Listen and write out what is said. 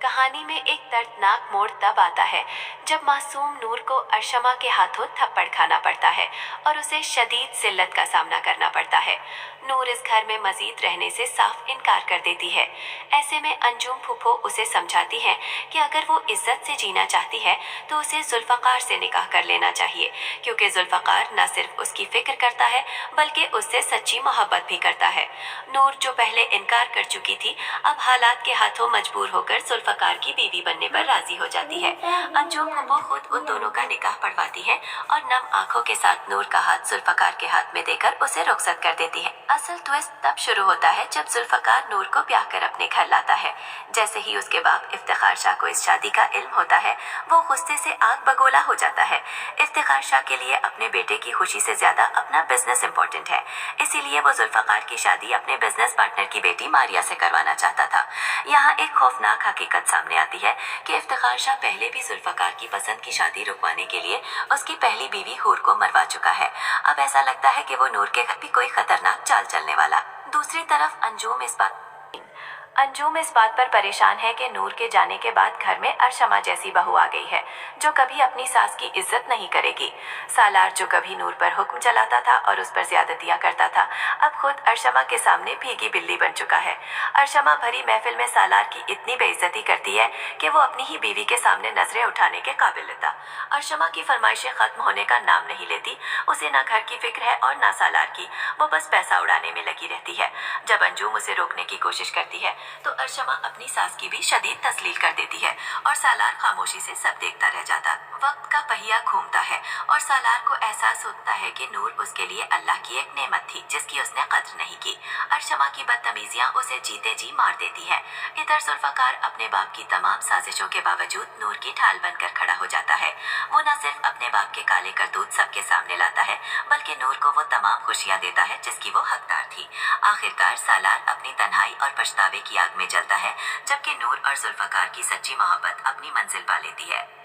कहानी में एक दर्दनाक मोड़ तब आता है जब मासूम नूर को अरशमा के हाथों थप्पड़ खाना पड़ता है और उसे शदीद जिल्लत का सामना करना पड़ता है। नूर इस घर में मजीद रहने से साफ इनकार कर देती है। ऐसे में अंजुम फूफो उसे समझाती है कि अगर वो इज्जत से जीना चाहती है तो उसे जुल्फकार से निकाह कर लेना चाहिए, क्योंकि जुल्फकार न सिर्फ उसकी फिक्र करता है बल्कि उससे सच्ची मोहब्बत भी करता है। नूर जो पहले इनकार कर चुकी थी, अब हालात के हाथों मजबूर होकर जुल्फकार की बीवी बनने पर राजी हो जाती है। अंजुम फूफो खुद उन दोनों का निकाह पढ़वाती है और नम आंखों के साथ नूर का हाथ जुल्फकार के हाथ में देकर उसे रुखसत कर देती है। असल ट्विस्ट तब शुरू होता है जब जुल्फकार नूर को ब्याह कर अपने घर लाता है। जैसे ही उसके बाप इफ्तिखार शाह को इस शादी का इल्म होता है, वो गुस्से से आग बगोला हो जाता है। इफ्तिखार शाह के लिए अपने बेटे की खुशी से ज्यादा अपना बिजनेस इम्पोर्टेंट है, इसीलिए वो जुल्फकार की शादी अपने बिजनेस पार्टनर की बेटी मारिया से करवाना चाहता था। यहाँ एक खौफनाक हकीकत सामने आती है कि इफ्तिखार शाह पहले भी जुल्फकार की पसंद की शादी रुकवाने के लिए उसकी पहली बीवी हूर को मरवा चुका है। अब ऐसा लगता है कि वो नूर के घर भी कोई खतरनाक चाल चलने वाला। दूसरी तरफ अंजुम इस बात पर परेशान है कि नूर के जाने के बाद घर में अरशमा जैसी बहू आ गई है जो कभी अपनी सास की इज्जत नहीं करेगी। सालार जो कभी नूर पर हुक्म चलाता था और उस पर ज्यादतियां करता था, अब खुद अरशमा के सामने भीगी बिल्ली बन चुका है। अरशमा भरी महफिल में सालार की इतनी बेइज्जती करती है कि वो अपनी ही बीवी के सामने नजरें उठाने के काबिल था। अरशमा की फरमाइशें खत्म होने का नाम नहीं लेती। उसे ना घर की फिक्र है और ना सालार की, वो बस पैसा उड़ाने में लगी रहती है। जब अंजुम उसे रोकने की कोशिश करती है तो अरशमा अपनी सास की भी शदीद तस्लील कर देती है और सालार खामोशी से सब देखता रह जाता। वक्त का पहिया घूमता है और सालार को एहसास होता है कि नूर उसके लिए अल्लाह की एक नेमत थी जिसकी उसने कद्र नहीं की। अरशमा की बदतमीजियां उसे जीते जी मार देती है। इधर जुल्फकार अपने बाप की तमाम साजिशों के बावजूद नूर की ढाल बनकर खड़ा हो जाता है। वो न सिर्फ अपने बाप के काले करतूत सबके सामने लाता है बल्कि नूर को वो तमाम खुशियां देता है जिसकी वो हकदार थी। आखिरकार सालार अपनी तन्हाई और पछतावे की आग में जलता है, जबकि नूर और जुल्फकार की सच्ची मोहब्बत अपनी मंजिल पा लेती है।